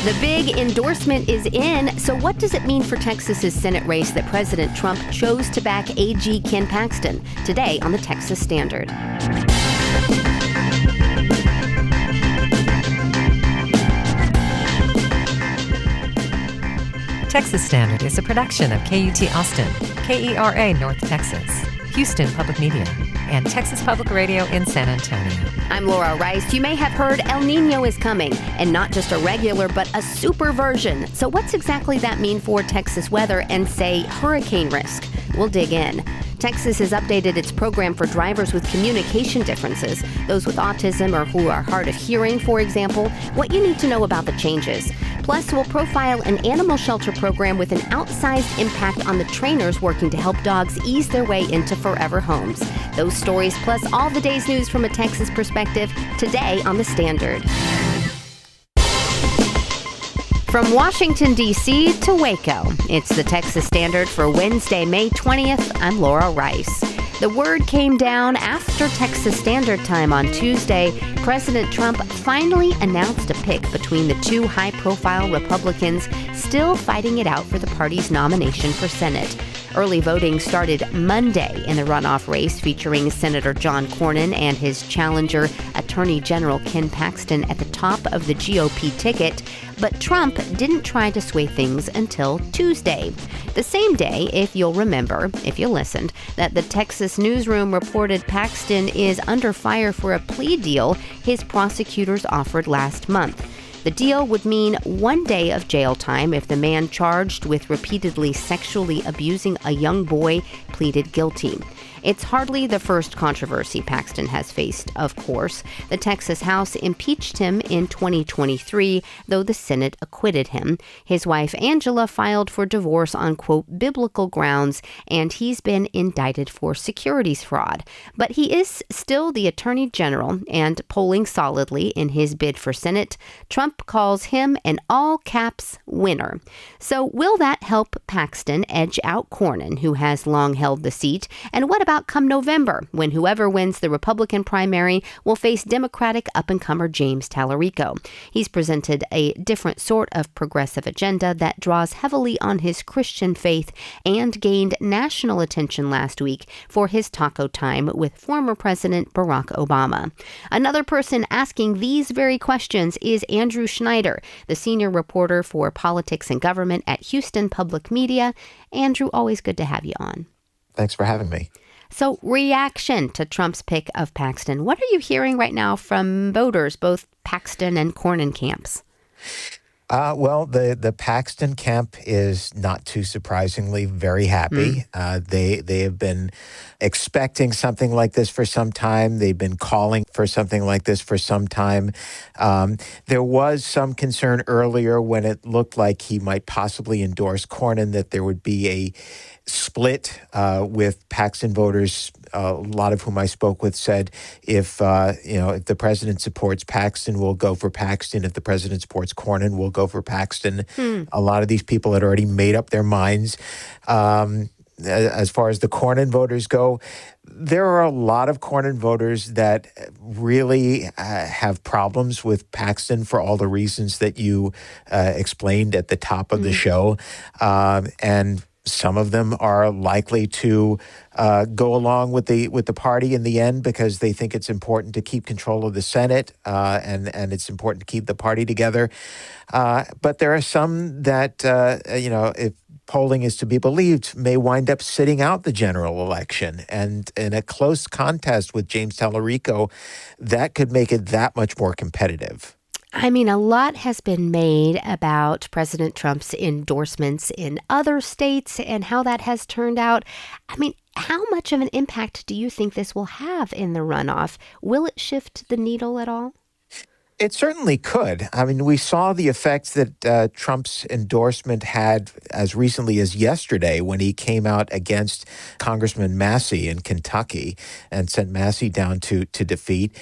The big endorsement is in, so what does it mean for Texas's Senate race that President Trump chose to back AG Ken Paxton? Today on the Texas Standard. Texas Standard is a production of KUT Austin, KERA North Texas, Houston Public Media, and Texas Public Radio in San Antonio. I'm Laura Rice. You may have heard El Niño is coming, and not just a regular, but a super version. So what's exactly that mean for Texas weather and, say, hurricane risk? We'll dig in. Texas has updated its program for drivers with communication differences, those with autism or who are hard of hearing, for example, what you need to know about the changes. Plus, we'll profile an animal shelter program with an outsized impact on the trainers working to help dogs ease their way into forever homes. Those stories, plus all the day's news from a Texas perspective, today on The Standard. From Washington, D.C. to Waco, it's the Texas Standard for Wednesday, May 20th. I'm Laura Rice. The word came down after Texas Standard Time on Tuesday. President Trump finally announced a pick between the two high-profile Republicans still fighting it out for the party's nomination for Senate. Early voting started Monday in the runoff race featuring Senator John Cornyn and his challenger, Attorney General Ken Paxton, at the top of the GOP ticket. But Trump didn't try to sway things until Tuesday. The same day, if you'll remember, if you listened, that the Texas newsroom reported Paxton is under fire for a plea deal his prosecutors offered last month. The deal would mean 1 day of jail time if the man charged with repeatedly sexually abusing a young boy pleaded guilty. It's hardly the first controversy Paxton has faced, of course. The Texas House impeached him in 2023, though the Senate acquitted him. His wife, Angela, filed for divorce on, quote, biblical grounds, and he's been indicted for securities fraud. But he is still the Attorney General and polling solidly in his bid for Senate. Trump calls him an all-caps winner. So will that help Paxton edge out Cornyn, who has long held the seat? And what about come November, when whoever wins the Republican primary will face Democratic up-and-comer James Tallarico? He's presented a different sort of progressive agenda that draws heavily on his Christian faith and gained national attention last week for his taco time with former President Barack Obama. Another person asking these very questions is Andrew Schneider, the senior reporter for politics and government at Houston Public Media. Andrew, always good to have you on. Thanks for having me. So, reaction to Trump's pick of Paxton. What are you hearing right now from voters, both Paxton and Cornyn camps? Well, the Paxton camp is not too surprisingly very happy. They have been expecting something like this for some time. They've been calling for something like this for some time. There was some concern earlier when it looked like he might possibly endorse Cornyn that there would be a split with Paxton voters. A lot of whom I spoke with said if the president supports Paxton, we'll go for Paxton. If the president supports Cornyn, we'll go for Paxton. A lot of these people had already made up their minds. As far as the Cornyn voters go, there are a lot of Cornyn voters that really have problems with Paxton for all the reasons that you explained at the top of the show. And some of them are likely to go along with the party in the end because they think it's important to keep control of the Senate and it's important to keep the party together. But there are some that, if polling is to be believed, may wind up sitting out the general election. And in a close contest with James Tallarico, that could make it that much more competitive. I mean, a lot has been made about President Trump's endorsements in other states and how that has turned out. I mean, how much of an impact do you think this will have in the runoff? Will it shift the needle at all? It certainly could. I mean, we saw the effects that Trump's endorsement had as recently as yesterday when he came out against Congressman Massey in Kentucky and sent Massey down to defeat.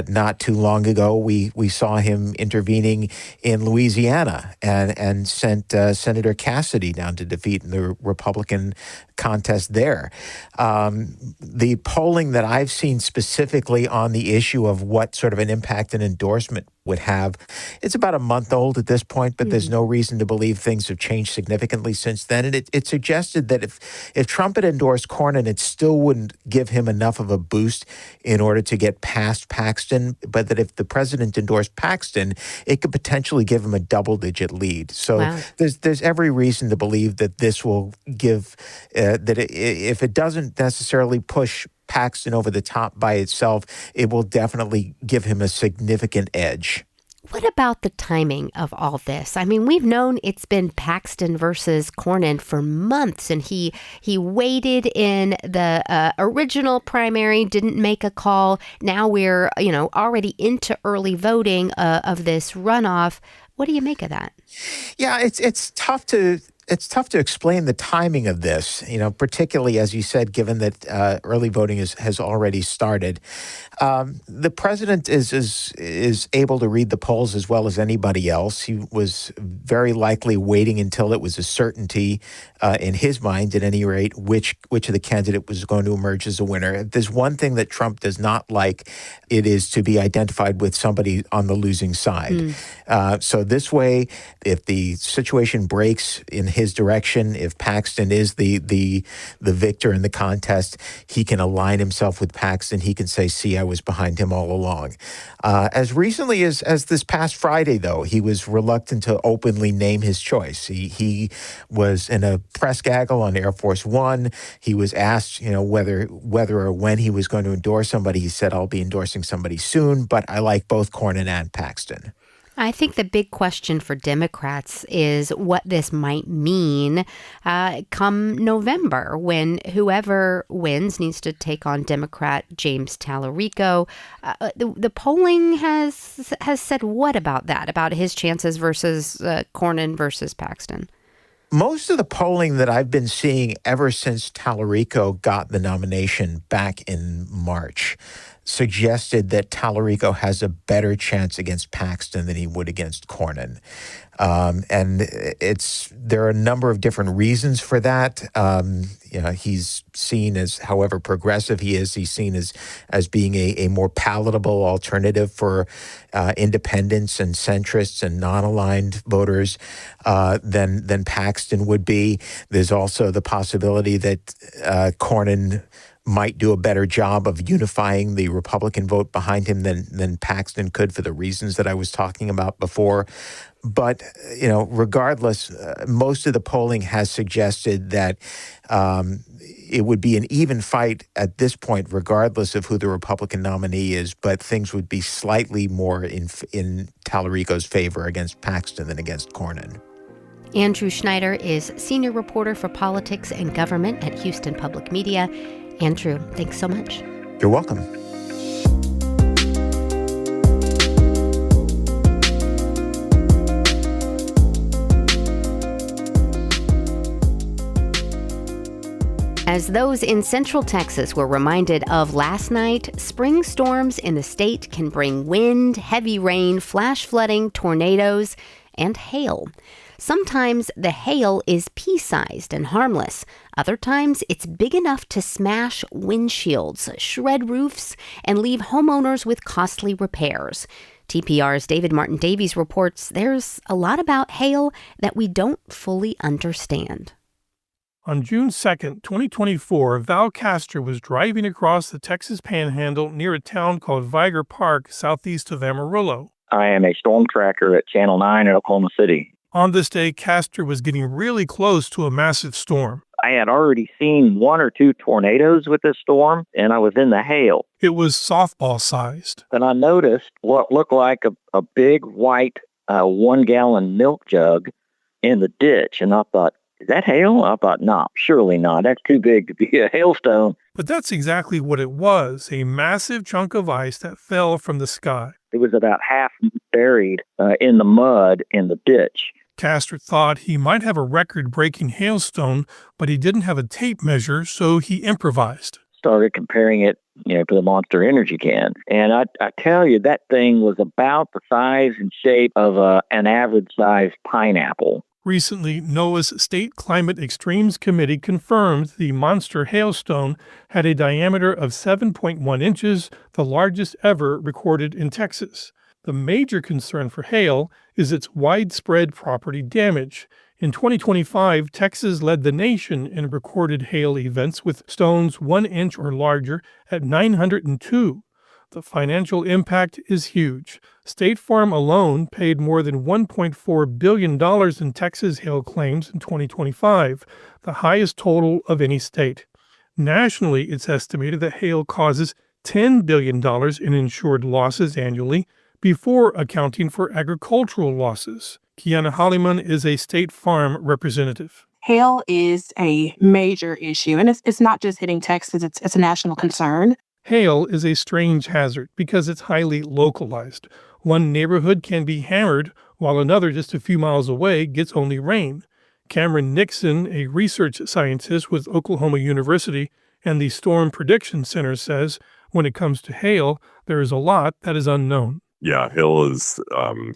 Not too long ago, we saw him intervening in Louisiana and sent Senator Cassidy down to defeat in the Republican contest there. The polling that I've seen specifically on the issue of what sort of an impact an endorsement would have. It's about a month old at this point, but there's no reason to believe things have changed significantly since then. And it suggested that if Trump had endorsed Cornyn, it still wouldn't give him enough of a boost in order to get past Paxton, but that if the president endorsed Paxton, it could potentially give him a double-digit lead. So Wow. there's every reason to believe that this will give, if it doesn't necessarily push Paxton over the top by itself, it will definitely give him a significant edge. What about the timing of all this? I mean, we've known it's been Paxton versus Cornyn for months, and he waited in the original primary, didn't make a call. Now we're, already into early voting of this runoff. What do you make of that? Yeah, it's tough to explain the timing of this, particularly, as you said, given that early voting has already started. The president is able to read the polls as well as anybody else. He was very likely waiting until it was a certainty, in his mind at any rate, which of the candidate was going to emerge as a winner. If there's one thing that Trump does not like, it is to be identified with somebody on the losing side. So this way, if the situation breaks in his direction, if Paxton is the victor in the contest, he can align himself with Paxton. He can say, see, I was behind him all along. As recently as this past Friday, though, he was reluctant to openly name his choice. He was in a press gaggle on Air Force One. He was asked, whether or when he was going to endorse somebody. He said, I'll be endorsing somebody soon, but I like both Cornyn and Paxton. I think the big question for Democrats is what this might mean come November, when whoever wins needs to take on Democrat James Tallarico. The polling has said what about that, about his chances versus Cornyn versus Paxton? Most of the polling that I've been seeing ever since Tallarico got the nomination back in March suggested that Tallarico has a better chance against Paxton than he would against Cornyn. And there are a number of different reasons for that. He's seen as, however progressive he is, he's seen as being a more palatable alternative for independents and centrists and non-aligned voters than Paxton would be. There's also the possibility that Cornyn might do a better job of unifying the Republican vote behind him than Paxton could, for the reasons that I was talking about before. But, regardless, most of the polling has suggested that it would be an even fight at this point, regardless of who the Republican nominee is, but things would be slightly more in Tallarico's favor against Paxton than against Cornyn. Andrew Schneider is senior reporter for politics and government at Houston Public Media. Andrew, thanks so much. You're welcome. As those in Central Texas were reminded of last night, spring storms in the state can bring wind, heavy rain, flash flooding, tornadoes, and hail. Sometimes the hail is pea-sized and harmless. Other times it's big enough to smash windshields, shred roofs, and leave homeowners with costly repairs. TPR's David Martin Davies reports there's a lot about hail that we don't fully understand. On June 2nd, 2024, Val Castor was driving across the Texas Panhandle near a town called Viger Park, southeast of Amarillo. I am a storm tracker at Channel 9 in Oklahoma City. On this day, Castor was getting really close to a massive storm. I had already seen one or two tornadoes with this storm, and I was in the hail. It was softball-sized. And I noticed what looked like a big white 1-gallon milk jug in the ditch, and I thought, is that hail? I thought, no, surely not. That's too big to be a hailstone. But that's exactly what it was, a massive chunk of ice that fell from the sky. It was about half buried in the mud in the ditch. Castor thought he might have a record-breaking hailstone, but he didn't have a tape measure, so he improvised. Started comparing it, to the Monster Energy can. And I tell you, that thing was about the size and shape of an average-sized pineapple. Recently, NOAA's State Climate Extremes Committee confirmed the monster hailstone had a diameter of 7.1 inches, the largest ever recorded in Texas. The major concern for hail is its widespread property damage. In 2025, Texas led the nation in recorded hail events with stones 1 inch or larger at 902. The financial impact is huge. State Farm alone paid more than $1.4 billion in Texas hail claims in 2025, the highest total of any state. Nationally, it's estimated that hail causes $10 billion in insured losses annually before accounting for agricultural losses. Kiana Holliman is a State Farm representative. Hail is a major issue, and it's not just hitting Texas, it's a national concern. Hail is a strange hazard because it's highly localized. One neighborhood can be hammered, while another just a few miles away gets only rain. Cameron Nixon, a research scientist with Oklahoma University and the Storm Prediction Center, says when it comes to hail, there is a lot that is unknown. Yeah, hail is,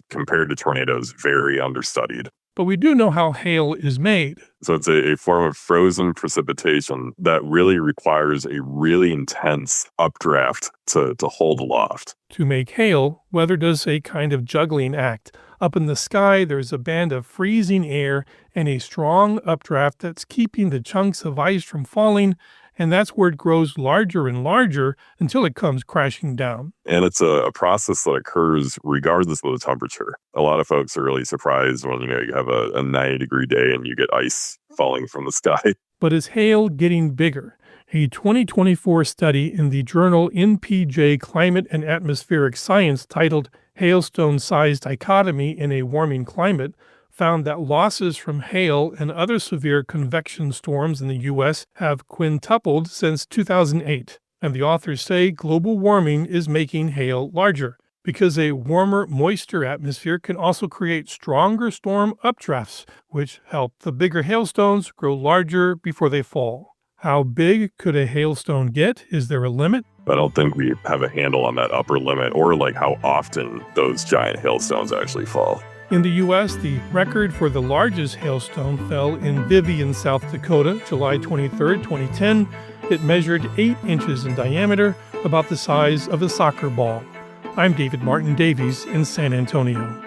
compared to tornadoes, very understudied. But we do know how hail is made. So it's a form of frozen precipitation that really requires a really intense updraft to hold aloft. To make hail, weather does a kind of juggling act. Up in the sky, there's a band of freezing air and a strong updraft that's keeping the chunks of ice from falling, and that's where it grows larger and larger until it comes crashing down. And it's a process that occurs regardless of the temperature. A lot of folks are really surprised when you have a 90-degree day and you get ice falling from the sky. But is hail getting bigger? A 2024 study in the journal NPJ Climate and Atmospheric Science titled Hailstone Size Dichotomy in a Warming Climate found that losses from hail and other severe convection storms in the U.S. have quintupled since 2008. And the authors say global warming is making hail larger because a warmer, moister atmosphere can also create stronger storm updrafts, which help the bigger hailstones grow larger before they fall. How big could a hailstone get? Is there a limit? I don't think we have a handle on that upper limit or how often those giant hailstones actually fall. In the U.S., the record for the largest hailstone fell in Vivian, South Dakota, July 23, 2010. It measured 8 inches in diameter, about the size of a soccer ball. I'm David Martin Davies in San Antonio.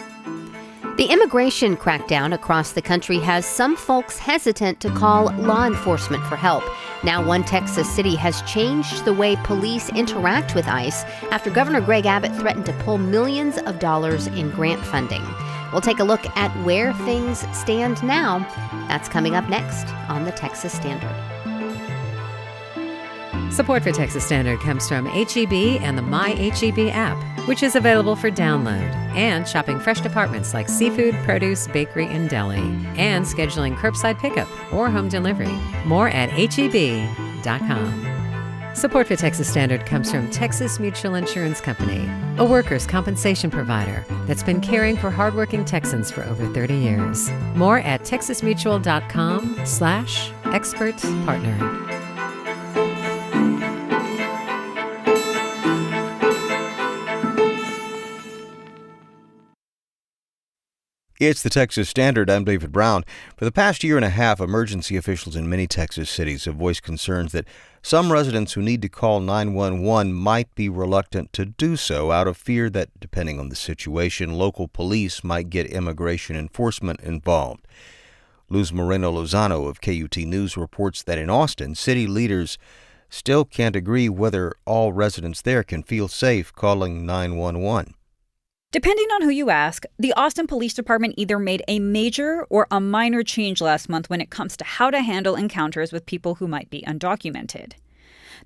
The immigration crackdown across the country has some folks hesitant to call law enforcement for help. Now, one Texas city has changed the way police interact with ICE after Governor Greg Abbott threatened to pull millions of dollars in grant funding. We'll take a look at where things stand now. That's coming up next on the Texas Standard. Support for Texas Standard comes from H-E-B and the My H-E-B app, which is available for download, and shopping fresh departments like seafood, produce, bakery, and deli, and scheduling curbside pickup or home delivery. More at heb.com. Support for Texas Standard comes from Texas Mutual Insurance Company, a workers' compensation provider that's been caring for hardworking Texans for over 30 years. More at texasmutual.com/expert partner. It's the Texas Standard. I'm David Brown. For the past year and a half, emergency officials in many Texas cities have voiced concerns that some residents who need to call 911 might be reluctant to do so out of fear that, depending on the situation, local police might get immigration enforcement involved. Luz Moreno-Lozano of KUT News reports that in Austin, city leaders still can't agree whether all residents there can feel safe calling 911. Depending on who you ask, the Austin Police Department either made a major or a minor change last month when it comes to how to handle encounters with people who might be undocumented.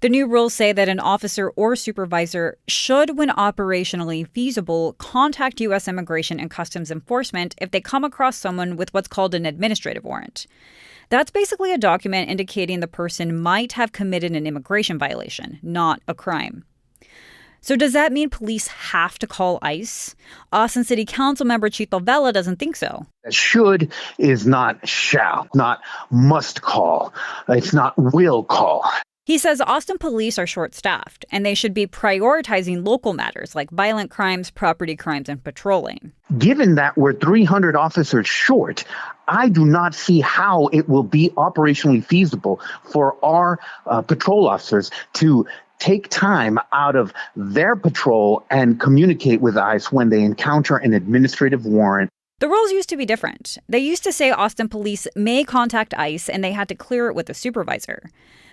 The new rules say that an officer or supervisor should, when operationally feasible, contact U.S. Immigration and Customs Enforcement if they come across someone with what's called an administrative warrant. That's basically a document indicating the person might have committed an immigration violation, not a crime. So does that mean police have to call ICE? Austin City Council member Chito Vela doesn't think so. Should is not shall, not must call. It's not will call. He says Austin police are short-staffed, and they should be prioritizing local matters like violent crimes, property crimes, and patrolling. Given that we're 300 officers short, I do not see how it will be operationally feasible for our patrol officers to take time out of their patrol and communicate with ICE when they encounter an administrative warrant. The rules used to be different. They used to say Austin police may contact ICE and they had to clear it with a supervisor.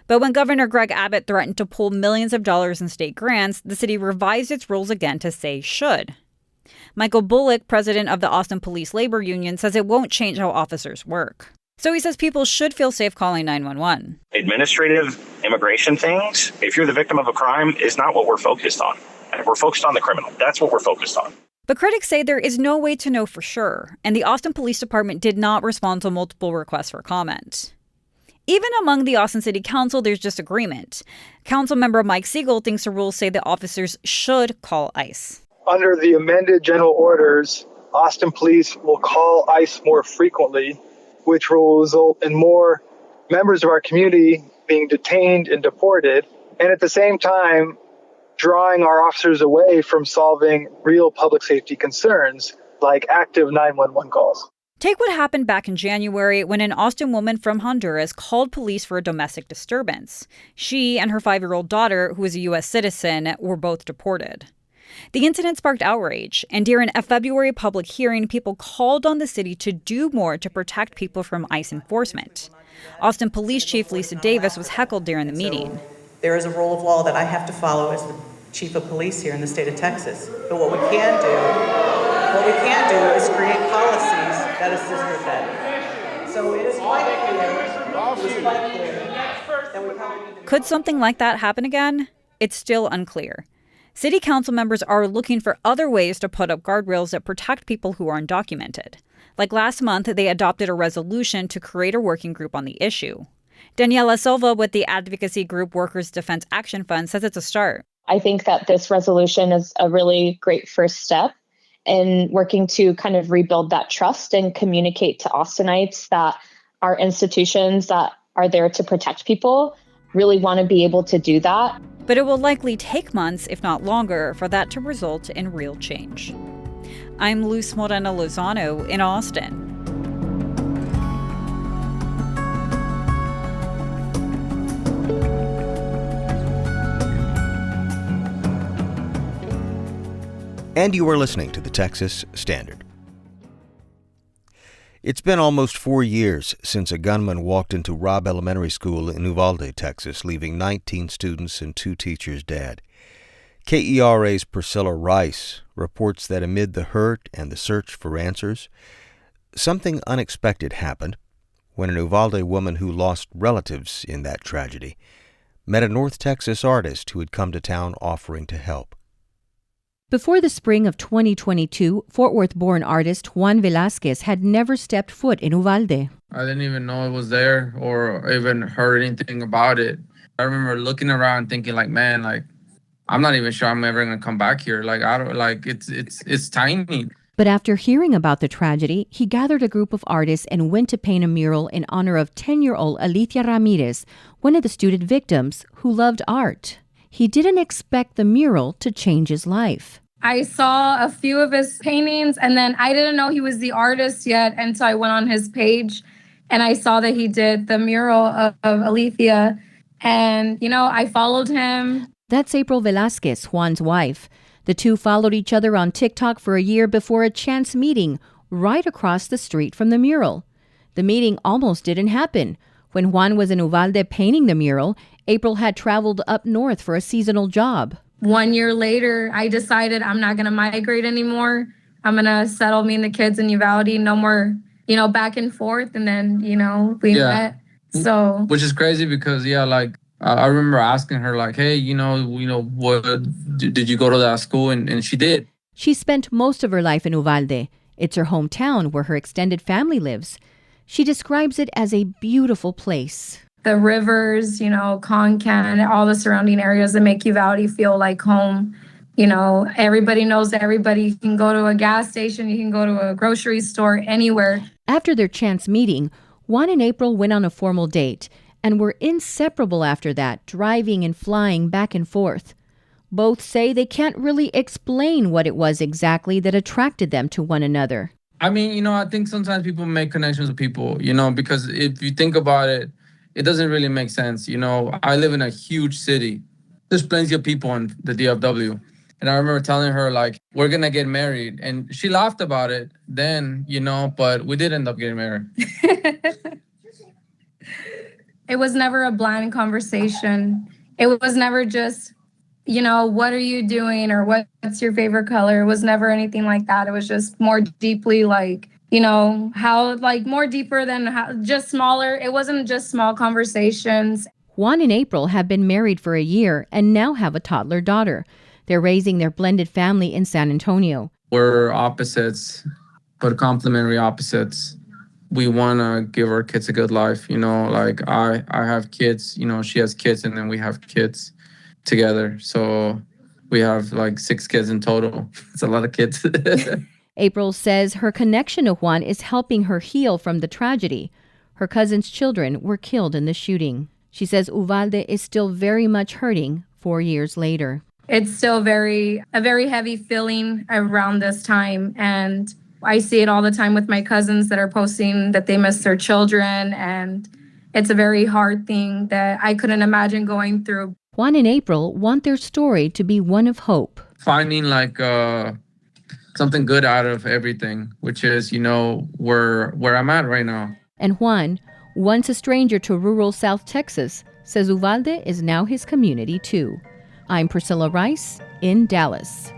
But when Governor Greg Abbott threatened to pull millions of dollars in state grants, the city revised its rules again to say should. Michael Bullock, president of the Austin Police Labor Union, says it won't change how officers work. So he says people should feel safe calling 911. Administrative immigration things, if you're the victim of a crime, is not what we're focused on. We're focused on the criminal. That's what we're focused on. But critics say there is no way to know for sure, and the Austin Police Department did not respond to multiple requests for comment. Even among the Austin City Council, there's disagreement. Councilmember Mike Siegel thinks the rules say that officers should call ICE. Under the amended general orders, Austin Police will call ICE more frequently, which will result in more members of our community being detained and deported, and at the same time, drawing our officers away from solving real public safety concerns like active 911 calls. Take what happened back in January when an Austin woman from Honduras called police for a domestic disturbance. She and her 5-year-old daughter, who is a U.S. citizen, were both deported. The incident sparked outrage, and during a February public hearing, people called on the city to do more to protect people from ICE enforcement. Austin Police Chief Lisa Davis was heckled during the meeting. There is a rule of law that I have to follow as the chief of police here in the state of Texas. But what we can do is create policies that assist with that. So it is quite clear. Could something like that happen again? It's still unclear. City council members are looking for other ways to put up guardrails that protect people who are undocumented. Like last month, they adopted a resolution to create a working group on the issue. Daniela Silva with the advocacy group Workers Defense Action Fund says it's a start. I think that this resolution is a really great first step in working to kind of rebuild that trust and communicate to Austinites that our institutions that are there to protect people really want to be able to do that. But it will likely take months, if not longer, for that to result in real change. I'm Luz Morena Lozano in Austin. And you are listening to the Texas Standard. It's been almost 4 years since a gunman walked into Robb Elementary School in Uvalde, Texas, leaving 19 students and 2 teachers dead. KERA's Priscilla Rice reports that amid the hurt and the search for answers, something unexpected happened when an Uvalde woman who lost relatives in that tragedy met a North Texas artist who had come to town offering to help. Before the spring of 2022, Fort Worth-born artist Juan Velázquez had never stepped foot in Uvalde. I didn't even know it was there or even heard anything about it. I remember looking around thinking man, I'm not even sure I'm ever going to come back here. It's tiny. But after hearing about the tragedy, he gathered a group of artists and went to paint a mural in honor of 10-year-old Alicia Ramirez, one of the student victims who loved art. He didn't expect the mural to change his life. I saw a few of his paintings, and then I didn't know he was the artist yet. And so I went on his page, and I saw that he did the mural of Alicia. And, I followed him. That's April Velázquez, Juan's wife. The two followed each other on TikTok for a year before a chance meeting right across the street from the mural. The meeting almost didn't happen. When Juan was in Uvalde painting the mural, April had traveled up north for a seasonal job. 1 year later, I decided I'm not going to migrate anymore. I'm going to settle me and the kids in Uvalde. No more, back and forth. And then, we met. So, which is crazy because, I remember asking her, hey, what did you go to that school? And she did. She spent most of her life in Uvalde. It's her hometown where her extended family lives. She describes it as a beautiful place. The rivers, Concan, all the surrounding areas that make Uvalde feel like home. Everybody knows everybody. You can go to a gas station, you can go to a grocery store, anywhere. After their chance meeting, Juan and April went on a formal date and were inseparable after that, driving and flying back and forth. Both say they can't really explain what it was exactly that attracted them to one another. I mean, I think sometimes people make connections with people, because if you think about it, it doesn't really make sense. I live in a huge city, there's plenty of people in the DFW. And I remember telling her, like, we're going to get married. And she laughed about it then, but we did end up getting married. It was never a bland conversation. It was never just, what are you doing or what's your favorite color? It was never anything like that. It was just more deeply like, more deeper than just smaller. It wasn't just small conversations. Juan and April have been married for a year and now have a toddler daughter. They're raising their blended family in San Antonio. We're opposites, but complementary opposites. We want to give our kids a good life. Like I have kids, she has kids, and then we have kids together. So we have like 6 kids in total. It's a lot of kids. April says her connection to Juan is helping her heal from the tragedy. Her cousin's children were killed in the shooting. She says Uvalde is still very much hurting 4 years later. It's still a very heavy feeling around this time. And I see it all the time with my cousins that are posting that they miss their children. And it's a very hard thing that I couldn't imagine going through. Juan and April want their story to be one of hope. Finding like something good out of everything, which is, where I'm at right now. And Juan, once a stranger to rural South Texas, says Uvalde is now his community too. I'm Priscilla Rice in Dallas.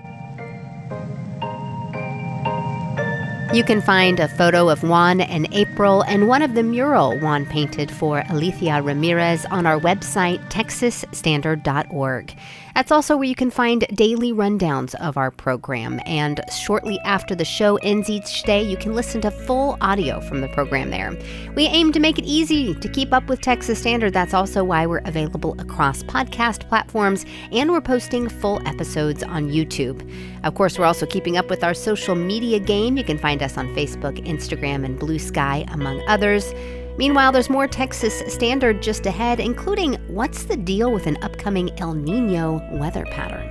You can find a photo of Juan and April and one of the mural Juan painted for Alicia Ramirez on our website, texasstandard.org. That's also where you can find daily rundowns of our program. And shortly after the show ends each day, you can listen to full audio from the program there. We aim to make it easy to keep up with Texas Standard. That's also why we're available across podcast platforms, and we're posting full episodes on YouTube. Of course, we're also keeping up with our social media game. You can find us on Facebook, Instagram, and Blue Sky, among others. Meanwhile, there's more Texas Standard just ahead, including what's the deal with an upcoming El Niño weather pattern.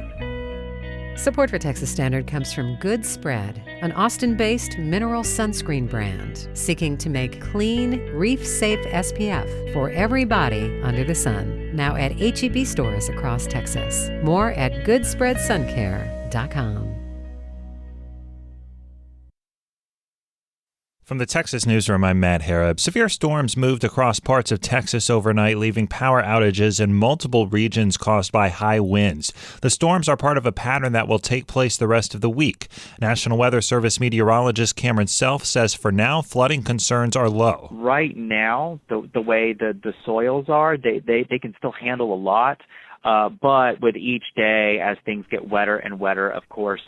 Support for Texas Standard comes from Good Spread, an Austin-based mineral sunscreen brand seeking to make clean, reef-safe SPF for every body under the sun. Now at H-E-B stores across Texas. More at goodspreadsuncare.com. From the Texas Newsroom, I'm Matt Harrop. Severe storms moved across parts of Texas overnight, leaving power outages in multiple regions caused by high winds. The storms are part of a pattern that will take place the rest of the week. National Weather Service meteorologist Cameron Self says for now, flooding concerns are low. Right now, the way the soils are, they can still handle a lot. But with each day, as things get wetter and wetter, of course,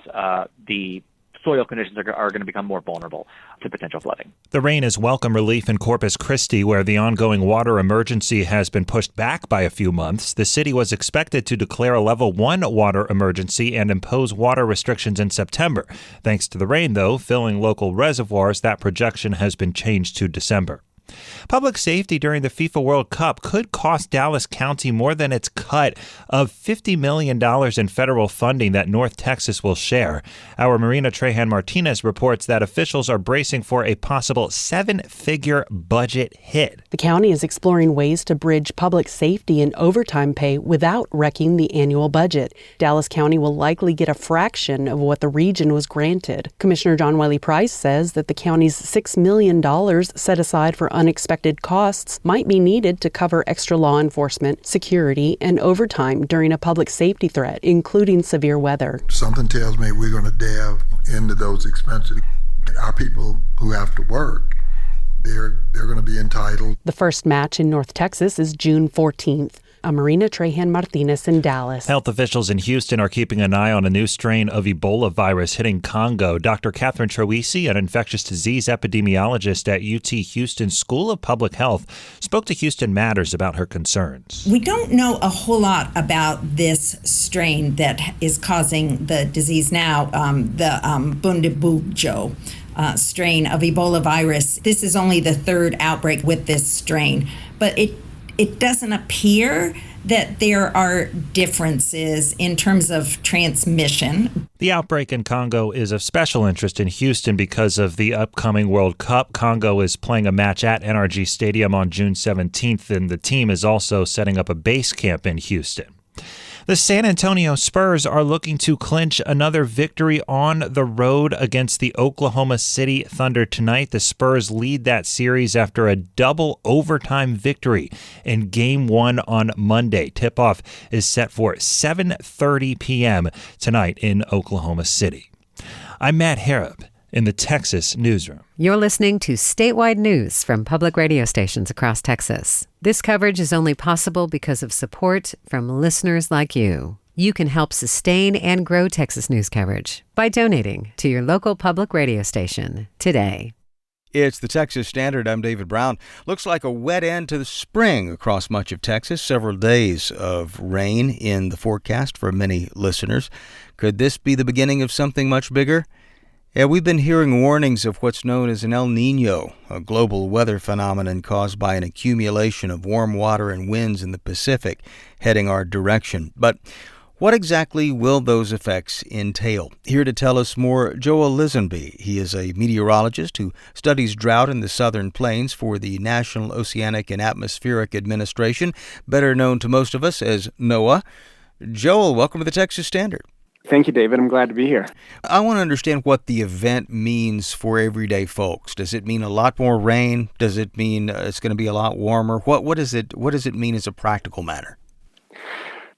the soil conditions are going to become more vulnerable to potential flooding. The rain is welcome relief in Corpus Christi, where the ongoing water emergency has been pushed back by a few months. The city was expected to declare a level 1 water emergency and impose water restrictions in September. Thanks to the rain, though, filling local reservoirs, that projection has been changed to December. Public safety during the FIFA World Cup could cost Dallas County more than its cut of $50 million in federal funding that North Texas will share. Our Marina Trejan Martinez reports that officials are bracing for a possible 7-figure budget hit. The county is exploring ways to bridge public safety and overtime pay without wrecking the annual budget. Dallas County will likely get a fraction of what the region was granted. Commissioner John Wiley Price says that the county's $6 million set aside for unexpected costs might be needed to cover extra law enforcement, security, and overtime during a public safety threat, including severe weather. Something tells me we're going to delve into those expenses. Our people who have to work, they're going to be entitled. The first match in North Texas is June 14th. Marina Trejan Martinez in Dallas. Health officials in Houston are keeping an eye on a new strain of Ebola virus hitting Congo. Dr. Catherine Troisi, an infectious disease epidemiologist at UT Houston School of Public Health, spoke to Houston Matters about her concerns. We don't know a whole lot about this strain that is causing the disease now, the Bundibugyo strain of Ebola virus. This is only the third outbreak with this strain, but it doesn't appear that there are differences in terms of transmission. The outbreak in Congo is of special interest in Houston because of the upcoming World Cup. Congo is playing a match at NRG Stadium on June 17th, and the team is also setting up a base camp in Houston. The San Antonio Spurs are looking to clinch another victory on the road against the Oklahoma City Thunder tonight. The Spurs lead that series after a double overtime victory in Game 1 on Monday. Tip-off is set for 7:30 p.m. tonight in Oklahoma City. I'm Matt Harrop in the Texas Newsroom. You're listening to statewide news from public radio stations across Texas. This coverage is only possible because of support from listeners like you. You can help sustain and grow Texas news coverage by donating to your local public radio station today. It's the Texas Standard. I'm David Brown. Looks like a wet end to the spring across much of Texas. Several days of rain in the forecast for many listeners. Could this be the beginning of something much bigger? Yeah, we've been hearing warnings of what's known as an El Niño, a global weather phenomenon caused by an accumulation of warm water and winds in the Pacific heading our direction. But what exactly will those effects entail? Here to tell us more, Joel Lisenby. He is a meteorologist who studies drought in the southern plains for the National Oceanic and Atmospheric Administration, better known to most of us as NOAA. Joel, welcome to the Texas Standard. Thank you, David. I'm glad to be here. I want to understand what the event means for everyday folks. Does it mean a lot more rain? Does it mean it's going to be a lot warmer? What does it mean as a practical matter?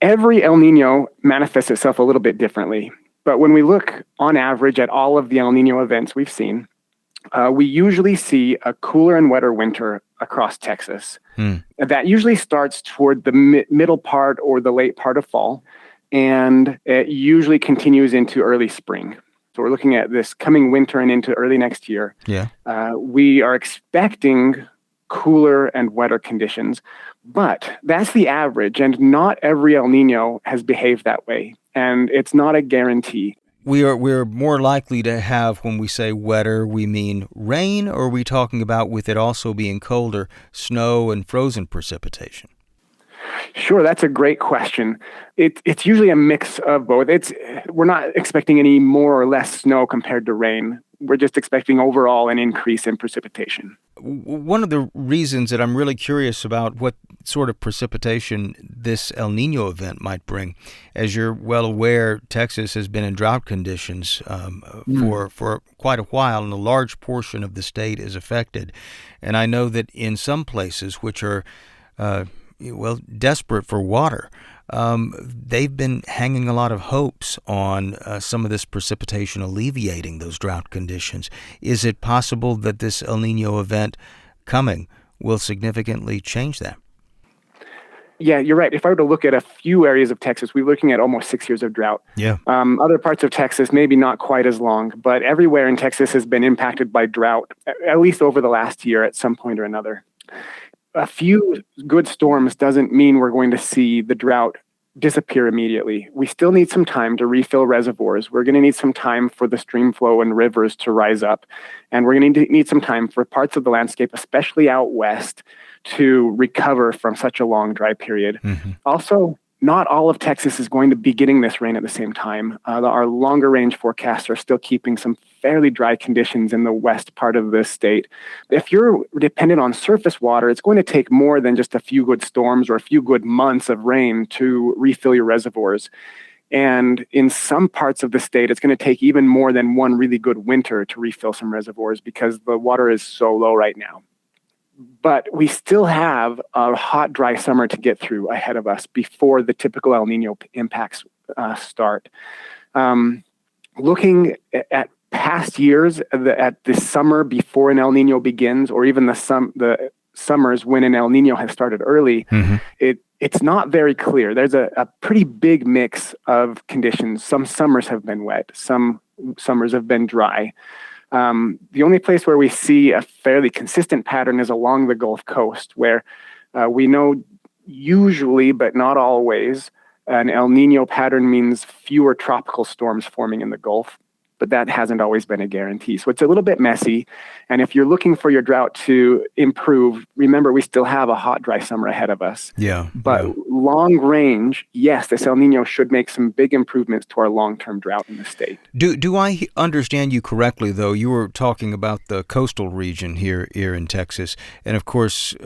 Every El Niño manifests itself a little bit differently. But when we look on average at all of the El Niño events we've seen, we usually see a cooler and wetter winter across Texas. That usually starts toward the middle part or the late part of fall. And it usually continues into early spring. So we're looking at this coming winter and into early next year. Yeah. We are expecting cooler and wetter conditions, but that's the average. And not every El Niño has behaved that way. And it's not a guarantee. We're more likely to have, when we say wetter, we mean rain, or are we talking about with it also being colder, snow and frozen precipitation? Sure, that's a great question. It's usually a mix of both. We're not expecting any more or less snow compared to rain. We're just expecting overall an increase in precipitation. One of the reasons that I'm really curious about what sort of precipitation this El Niño event might bring, as you're well aware, Texas has been in drought conditions for quite a while, and a large portion of the state is affected. And I know that in some places which are desperate for water, they've been hanging a lot of hopes on some of this precipitation alleviating those drought conditions. Is it possible that this El Niño event coming will significantly change that? Yeah, you're right. If I were to look at a few areas of Texas, we're looking at almost 6 years of drought. Yeah. Other parts of Texas, maybe not quite as long, but everywhere in Texas has been impacted by drought, at least over the last year at some point or another. A few good storms doesn't mean we're going to see the drought disappear immediately. We still need some time to refill reservoirs. We're going to need some time for the stream flow and rivers to rise up. And we're going to need some time for parts of the landscape, especially out west, to recover from such a long dry period. Also, not all of Texas is going to be getting this rain at the same time. Our longer range forecasts are still keeping some fairly dry conditions in the west part of the state. If you're dependent on surface water, it's going to take more than just a few good storms or a few good months of rain to refill your reservoirs. And in some parts of the state, it's going to take even more than one really good winter to refill some reservoirs because the water is so low right now. But we still have a hot, dry summer to get through ahead of us before the typical El Niño impacts start. Looking at past years, at the summer before an El Niño begins, or even the summers when an El Niño has started early, it's not very clear. There's a pretty big mix of conditions. Some summers have been wet. Some summers have been dry. The only place where we see a fairly consistent pattern is along the Gulf Coast, where we know usually, but not always, an El Niño pattern means fewer tropical storms forming in the Gulf. But that hasn't always been a guarantee. So it's a little bit messy. And if you're looking for your drought to improve, remember, we still have a hot, dry summer ahead of us. Yeah. But long range, yes, this El Niño should make some big improvements to our long-term drought in the state. Do I understand you correctly, though? You were talking about the coastal region here in Texas. And, of course,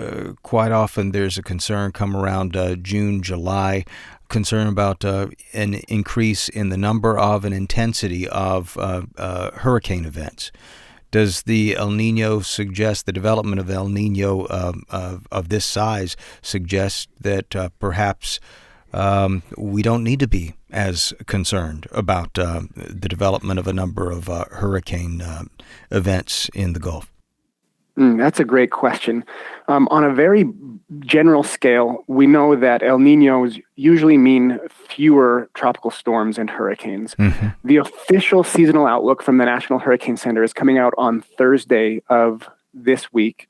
quite often there's a concern come around June, July concern about an increase in the number of and intensity of hurricane events. Does the El Niño suggest, the development of El Niño of this size suggest that perhaps we don't need to be as concerned about the development of a number of hurricane events in the Gulf? That's a great question. On a very general scale, we know that El Niños usually mean fewer tropical storms and hurricanes. Mm-hmm. The official seasonal outlook from the National Hurricane Center is coming out on Thursday of this week.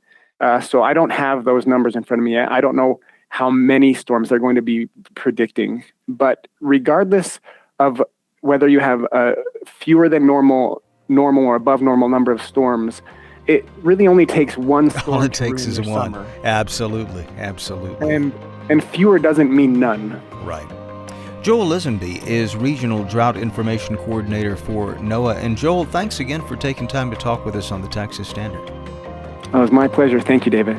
So I don't have those numbers in front of me yet. I don't know how many storms they're going to be predicting. But regardless of whether you have a fewer than normal or above normal number of storms, it really only takes one storm. All it takes is one. Summer. Absolutely. And fewer doesn't mean none. Right. Joel Lisenby is Regional Drought Information Coordinator for NOAA. And Joel, thanks again for taking time to talk with us on the Texas Standard. Oh, it was my pleasure. Thank you, David.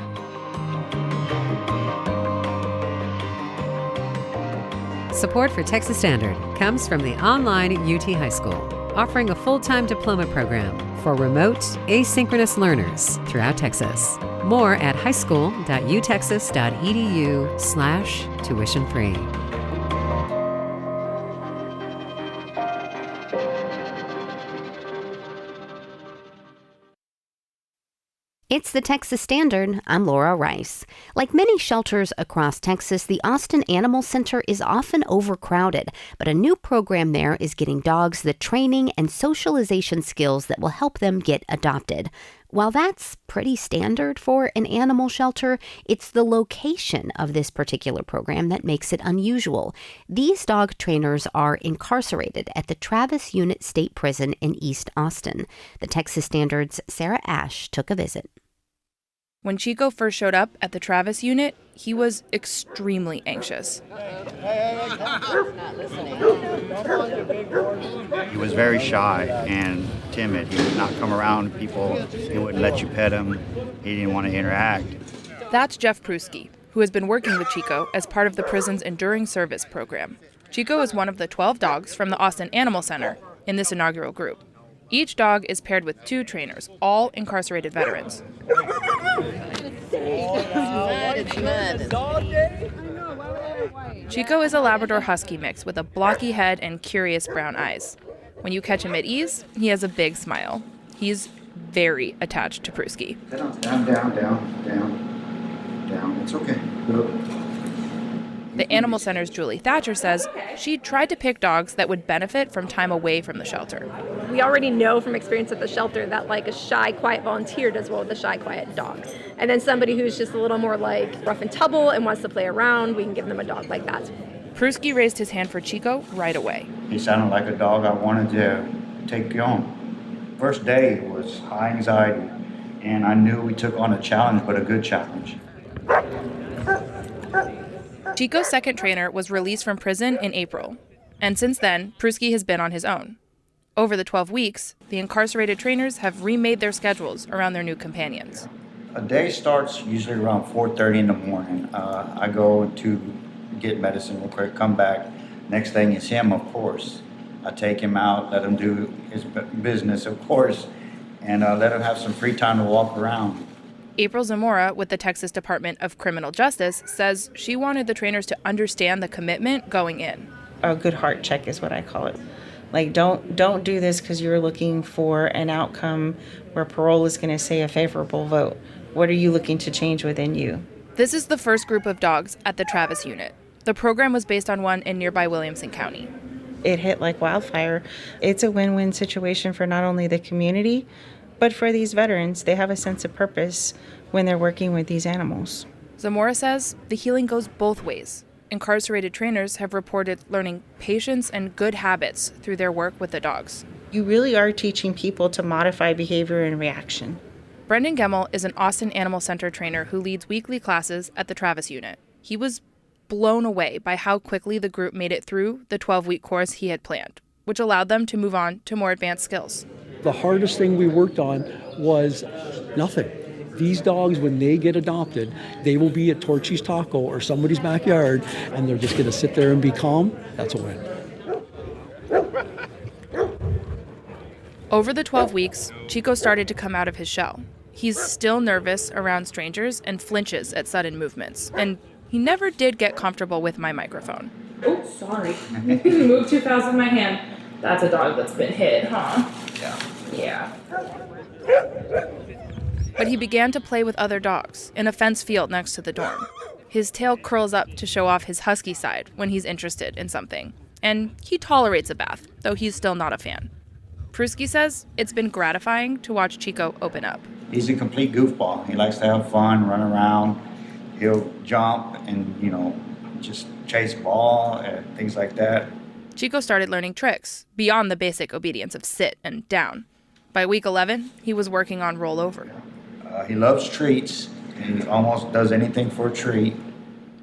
Support for Texas Standard comes from the online UT High School, offering a full-time diploma program for remote, asynchronous learners throughout Texas. More at highschool.utexas.edu/tuition-free. It's the Texas Standard. I'm Laura Rice. Like many shelters across Texas, the Austin Animal Center is often overcrowded, but a new program there is getting dogs the training and socialization skills that will help them get adopted. While that's pretty standard for an animal shelter, it's the location of this particular program that makes it unusual. These dog trainers are incarcerated at the Travis Unit State Prison in East Austin. The Texas Standard's Sarah Ash took a visit. When Chico first showed up at the Travis unit, he was extremely anxious. He was very shy and timid. He would not come around people. He wouldn't let you pet him. He didn't want to interact. That's Jeff Pruski, who has been working with Chico as part of the prison's Enduring Service program. Chico is one of the 12 dogs from the Austin Animal Center in this inaugural group. Each dog is paired with 2 trainers, all incarcerated veterans. Chico is a Labrador Husky mix with a blocky head and curious brown eyes. When you catch him at ease, he has a big smile. He's very attached to Pruski. Down. It's okay. Go. The Animal Center's Julie Thatcher says she tried to pick dogs that would benefit from time away from the shelter. We already know from experience at the shelter that like a shy, quiet volunteer does well with a shy, quiet dog. And then somebody who's just a little more like rough and tumble and wants to play around, we can give them a dog like that. Pruski raised his hand for Chico right away. He sounded like a dog I wanted to take on. First day was high anxiety, and I knew we took on a challenge, but a good challenge. Chico's second trainer was released from prison in April, and since then, Pruski has been on his own. Over the 12 weeks, the incarcerated trainers have remade their schedules around their new companions. A day starts usually around 4:30 in the morning. I go to get medicine real quick, come back. Next thing is him, of course. I take him out, let him do his business, of course, and let him have some free time to walk around. April Zamora with the Texas Department of Criminal Justice says she wanted the trainers to understand the commitment going in. A good heart check is what I call it. Like, don't do this because you're looking for an outcome where parole is going to say a favorable vote. What are you looking to change within you? This is the first group of dogs at the Travis unit. The program was based on one in nearby Williamson County. It hit like wildfire. It's a win-win situation for not only the community, but for these veterans. They have a sense of purpose when they're working with these animals. Zamora says the healing goes both ways. Incarcerated trainers have reported learning patience and good habits through their work with the dogs. You really are teaching people to modify behavior and reaction. Brendan Gemmel is an Austin Animal Center trainer who leads weekly classes at the Travis unit. He was blown away by how quickly the group made it through the 12-week course he had planned, which allowed them to move on to more advanced skills. The hardest thing we worked on was nothing. These dogs, when they get adopted, they will be at Torchy's Taco or somebody's backyard, and they're just going to sit there and be calm. That's a win. Over the 12 weeks, Chico started to come out of his shell. He's still nervous around strangers and flinches at sudden movements. And he never did get comfortable with my microphone. Oh, sorry. Moved too fast with my hand. That's a dog that's been hit, huh? Yeah. But he began to play with other dogs in a fence field next to the dorm. His tail curls up to show off his husky side when he's interested in something. And he tolerates a bath, though he's still not a fan. Prusky says it's been gratifying to watch Chico open up. He's a complete goofball. He likes to have fun, run around. He'll jump and, just chase ball and things like that. Chico started learning tricks beyond the basic obedience of sit and down. By week 11, he was working on rollover. He loves treats. He almost does anything for a treat.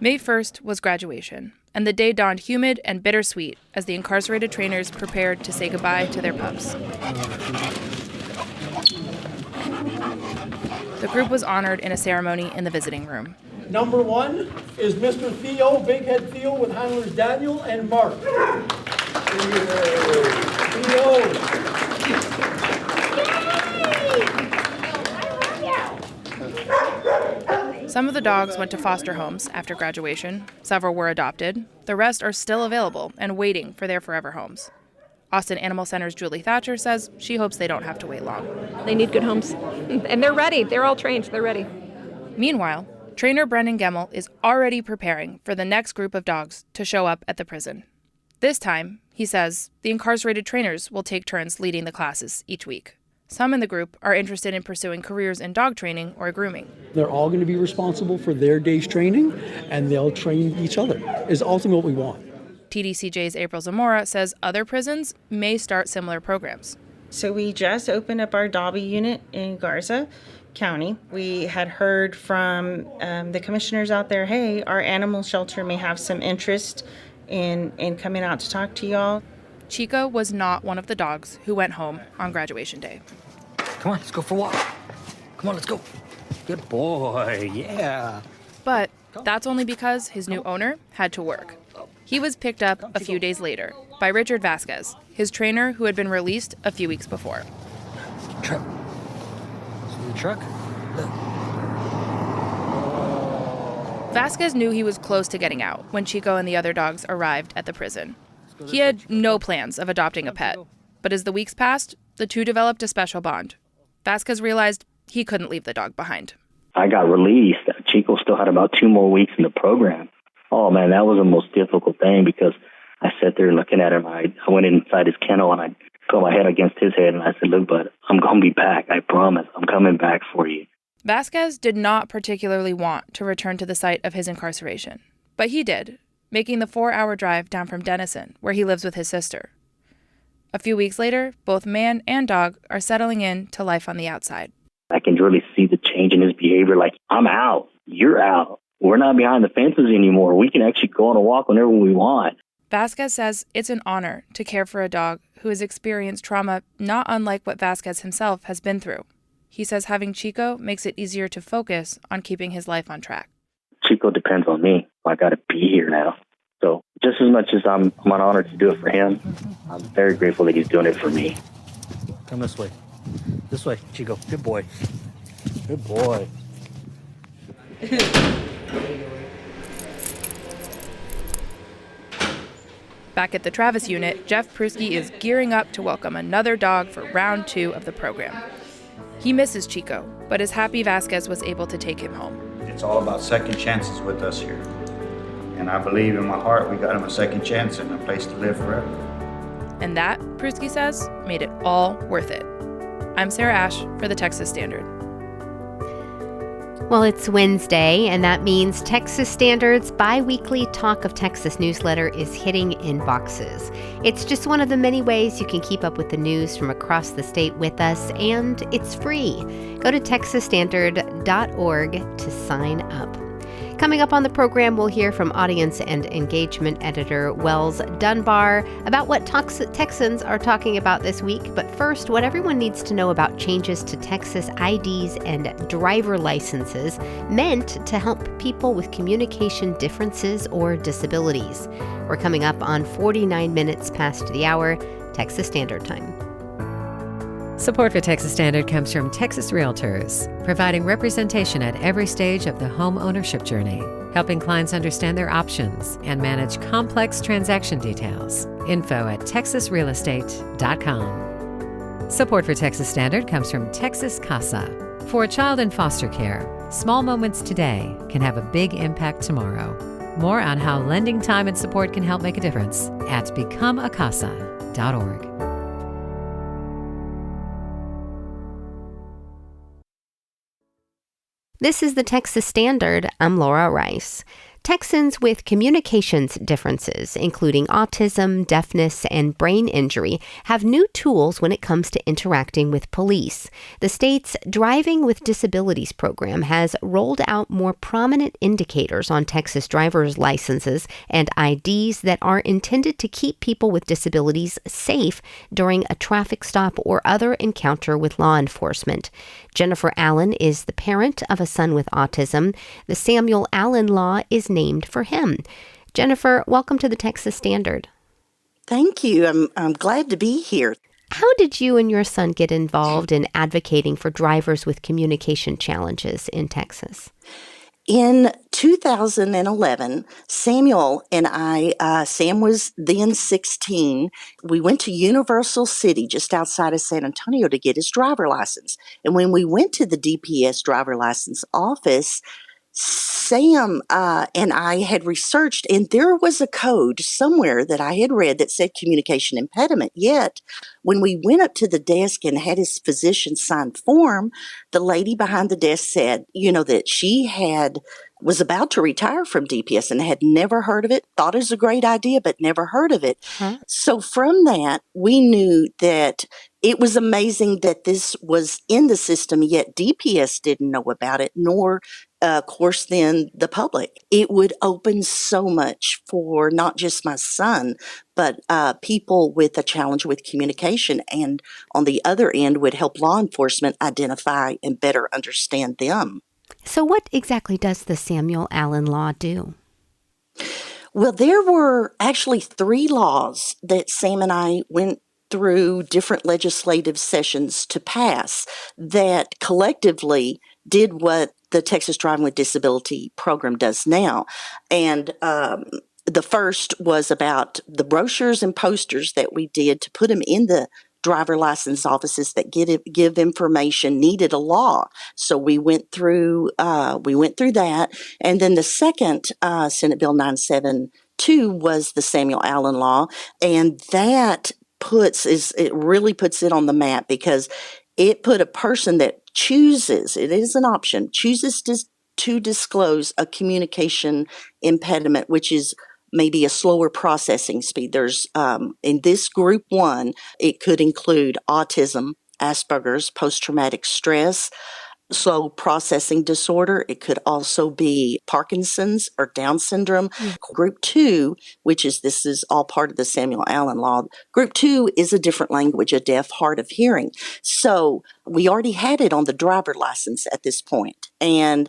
May 1st was graduation, and the day dawned humid and bittersweet as the incarcerated trainers prepared to say goodbye to their pups. The group was honored in a ceremony in the visiting room. Number 1 is Mr. Theo, Big Head Theo, with handlers Daniel and Mark. Theo. Some of the dogs went to foster homes after graduation. Several were adopted. The rest are still available and waiting for their forever homes. Austin Animal Center's Julie Thatcher says she hopes they don't have to wait long. They need good homes. And they're ready. They're all trained. They're ready. Meanwhile, trainer Brendan Gemmel is already preparing for the next group of dogs to show up at the prison. This time, he says, the incarcerated trainers will take turns leading the classes each week. Some in the group are interested in pursuing careers in dog training or grooming. They're all going to be responsible for their day's training, and they'll train each other, is ultimately what we want. TDCJ's April Zamora says other prisons may start similar programs. So we just opened up our Dobby unit in Garza County. We had heard from the commissioners out there, hey, our animal shelter may have some interest in coming out to talk to y'all. Chico was not one of the dogs who went home on graduation day. Come on, let's go for a walk. Come on, let's go. Good boy, yeah. But that's only because his new owner had to work. He was picked up a few days later by Richard Vasquez, his trainer who had been released a few weeks before. Truck. See the truck? Look. Vasquez knew he was close to getting out when Chico and the other dogs arrived at the prison. He had no plans of adopting a pet, but as the weeks passed, the two developed a special bond. Vasquez realized he couldn't leave the dog behind. I got released. Chico still had about 2 more weeks in the program. Oh, man, that was the most difficult thing because I sat there looking at him. I went inside his kennel and I put my head against his head and I said, look, bud, I'm going to be back. I promise. I'm coming back for you. Vasquez did not particularly want to return to the site of his incarceration, but he did, making the 4-hour drive down from Denison, where he lives with his sister. A few weeks later, both man and dog are settling in to life on the outside. I can really see the change in his behavior. Like, I'm out. You're out. We're not behind the fences anymore. We can actually go on a walk whenever we want. Vasquez says it's an honor to care for a dog who has experienced trauma not unlike what Vasquez himself has been through. He says having Chico makes it easier to focus on keeping his life on track. Chico depends on me. I got to be here now. So just as much as I'm honored to do it for him, I'm very grateful that he's doing it for me. Come this way. This way, Chico. Good boy. Good boy. Back at the Travis unit, Jeff Prusky is gearing up to welcome another dog for round 2 of the program. He misses Chico, but is happy Vasquez was able to take him home. It's all about second chances with us here. And I believe in my heart we got him a second chance and a place to live forever. And that, Prusky says, made it all worth it. I'm Sarah Ash for the Texas Standard. Well, it's Wednesday, and that means Texas Standard's bi-weekly Talk of Texas newsletter is hitting inboxes. It's just one of the many ways you can keep up with the news from across the state with us, and it's free. Go to texasstandard.org to sign up. Coming up on the program, we'll hear from audience and engagement editor Wells Dunbar about what Texans are talking about this week. But first, what everyone needs to know about changes to Texas IDs and driver licenses meant to help people with communication differences or disabilities. We're coming up on 49 minutes past the hour, Texas Standard Time. Support for Texas Standard comes from Texas Realtors, providing representation at every stage of the home ownership journey, helping clients understand their options and manage complex transaction details. Info at texasrealestate.com. Support for Texas Standard comes from Texas CASA. For a child in foster care, small moments today can have a big impact tomorrow. More on how lending time and support can help make a difference at becomeacasa.org. This is the Texas Standard. I'm Laura Rice. Texans with communications differences, including autism, deafness, and brain injury, have new tools when it comes to interacting with police. The state's Driving with Disabilities program has rolled out more prominent indicators on Texas driver's licenses and IDs that are intended to keep people with disabilities safe during a traffic stop or other encounter with law enforcement. Jennifer Allen is the parent of a son with autism. The Samuel Allen Law is named for him. Jennifer, welcome to the Texas Standard. Thank you. I'm glad to be here. How did you and your son get involved in advocating for drivers with communication challenges in Texas? In 2011, Samuel and I, Sam was then 16, we went to Universal City just outside of San Antonio to get his driver license. And when we went to the DPS driver license office, Sam and I had researched, and there was a code somewhere that I had read that said communication impediment. Yet, when we went up to the desk and had his physician sign form, the lady behind the desk said, that she was about to retire from DPS and had never heard of it, thought it was a great idea, but never heard of it. Huh? So from that, we knew that it was amazing that this was in the system, yet DPS didn't know about it, nor of course, then the public. It would open so much for not just my son, but people with a challenge with communication. And on the other end, would help law enforcement identify and better understand them. So what exactly does the Samuel Allen Law do? Well, there were actually 3 laws that Sam and I went through different legislative sessions to pass that collectively did what the Texas Driving with Disability program does now. And the first was about the brochures and posters that we did to put them in the driver license offices that give information needed a law. So we went through that. And then the second Senate Bill 972 was the Samuel Allen Law. And that it really puts it on the map, because it put a person that chooses, it is an option, chooses to disclose a communication impediment, which is maybe a slower processing speed. There's, in this group 1, it could include autism, Asperger's, post-traumatic stress, slow processing disorder. It could also be Parkinson's or Down syndrome. Group 2, this is all part of the Samuel Allen Law. Group 2 is a different language, a deaf, hard of hearing. So we already had it on the driver license at this point. And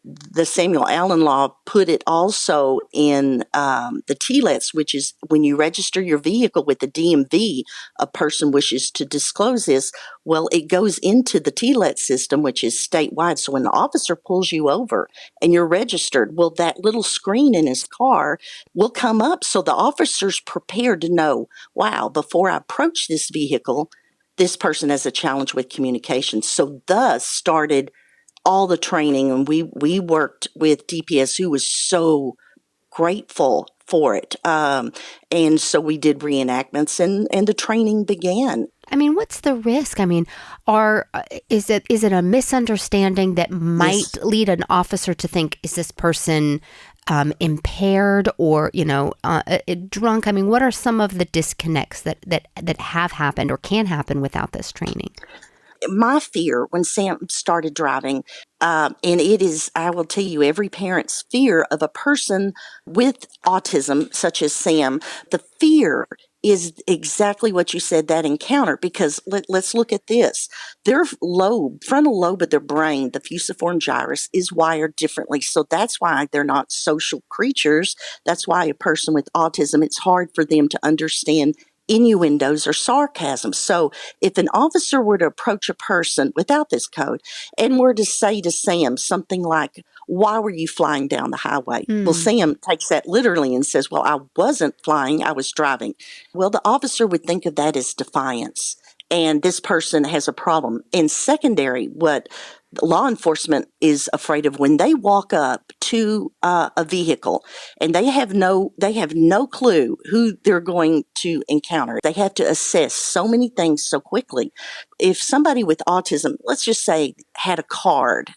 the Samuel Allen Law put it also in the TLETs, which is when you register your vehicle with the DMV, a person wishes to disclose this. Well, it goes into the TLET system, which is statewide. So when the officer pulls you over and you're registered, well, that little screen in his car will come up. So the officer's prepared to know, wow, before I approach this vehicle, this person has a challenge with communication. So thus started all the training, and we worked with DPS, who was so grateful for it. And so we did reenactments, and the training began. I mean, what's the risk? I mean, is it a misunderstanding that might lead an officer to think, is this person impaired or, drunk? I mean, what are some of the disconnects that have happened or can happen without this training? My fear when Sam started driving, and it is, I will tell you, every parent's fear of a person with autism, such as Sam, the fear is exactly what you said, that encounter, because let's look at this. Their frontal lobe of their brain, the fusiform gyrus, is wired differently. So that's why they're not social creatures. That's why a person with autism, it's hard for them to understand innuendos or sarcasm. So if an officer were to approach a person without this code and were to say to Sam something like, "Why were you flying down the highway?" Well, Sam takes that literally and says, "Well, I wasn't flying, I was driving." Well, the officer would think of that as defiance, and this person has a problem. And secondary, what law enforcement is afraid of when they walk up to a vehicle and they have no clue who they're going to encounter. They have to assess so many things so quickly. If somebody with autism, let's just say, had a card,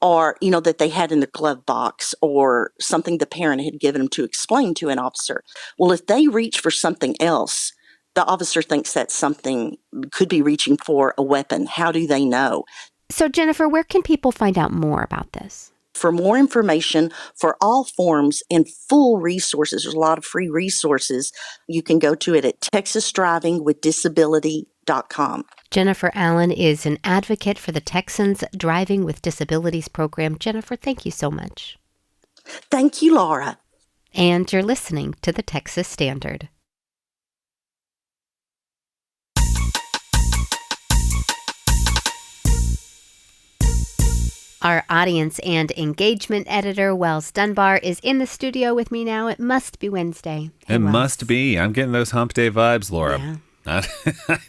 or, that they had in their glove box, or something the parent had given them to explain to an officer. Well, if they reach for something else, the officer thinks that something could be reaching for a weapon. How do they know? So, Jennifer, where can people find out more about this? For more information, for all forms and full resources, there's a lot of free resources. You can go to it at texasdrivingwithdisability.com. Jennifer Allen is an advocate for the Texans Driving with Disabilities program. Jennifer, thank you so much. Thank you, Laura. And you're listening to the Texas Standard. Our audience and engagement editor, Wells Dunbar, is in the studio with me now. It must be Wednesday. Hey, it Wells. Must be. I'm getting those hump day vibes, Laura. Yeah. I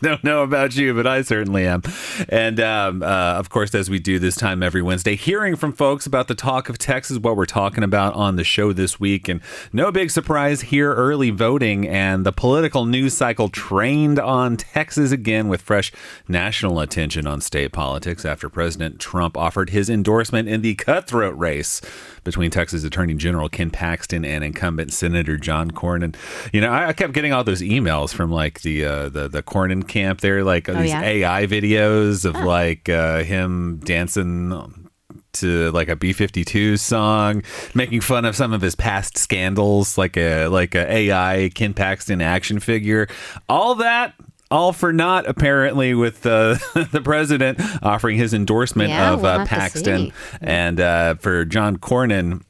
don't know about you, but I certainly am. And of course, as we do this time every Wednesday, hearing from folks about the talk of Texas, what we're talking about on the show this week. And no big surprise here, early voting and the political news cycle trained on Texas again, with fresh national attention on state politics after President Trump offered his endorsement in the cutthroat race between Texas Attorney General Ken Paxton and incumbent Senator John Cornyn. I kept getting all those emails from like the Cornyn camp there, like these AI videos of him dancing to like a B-52 song, making fun of some of his past scandals, like a AI Ken Paxton action figure. All for naught, apparently, with the president offering his endorsement of Paxton. And for John Cornyn,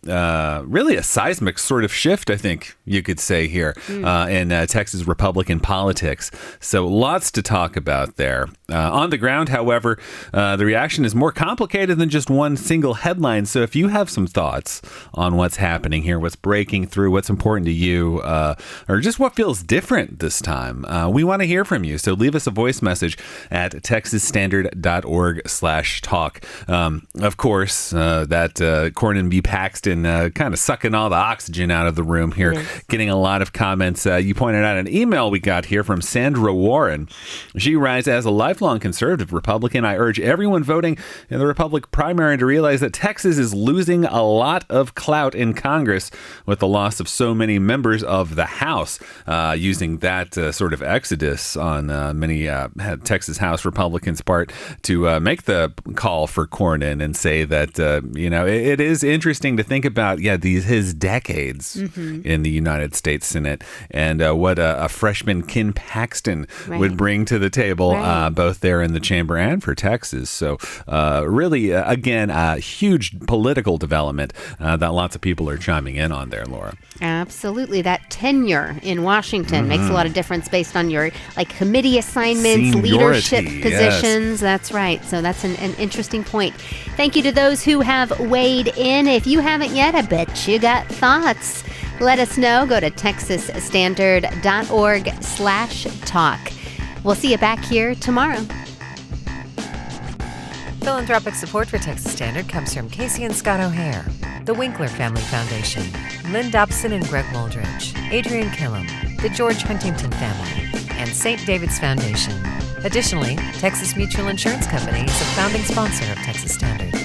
really a seismic sort of shift, I think you could say here, in Texas Republican politics. So lots to talk about there. On the ground, however, the reaction is more complicated than just one single headline. So if you have some thoughts on what's happening here, what's breaking through, what's important to you, or just what feels different this time, we want to hear from you. So leave us a voice message at texasstandard.org/talk. Of course, that Cornyn v. Paxton kind of sucking all the oxygen out of the room here, getting a lot of comments. You pointed out an email we got here from Sandra Warren. She writes, "As a lifelong conservative Republican, I urge everyone voting in the Republican primary to realize that Texas is losing a lot of clout in Congress with the loss of so many members of the House." Using that sort of exodus on many Texas House Republicans' part to make the call for Cornyn and say that, it is interesting to think about, his decades in the United States Senate and what a freshman Ken Paxton would bring to the table, both there in the chamber and for Texas. So really, again, a huge political development that lots of people are chiming in on there, Laura. Absolutely. That tenure in Washington makes a lot of difference based on your committee assignments, leadership positions. That's right. So that's an interesting point. Thank you to those who have weighed in. If you haven't yet, I bet you got thoughts. Let us know. Go to texasstandard.org/talk. We'll see you back here tomorrow. Philanthropic support for Texas Standard comes from Casey and Scott O'Hare, the Winkler Family Foundation, Lynn Dobson and Greg Wooldridge, Adrian Killam, the George Huntington family, and St. David's Foundation. Additionally, Texas Mutual Insurance Company is a founding sponsor of Texas Standard.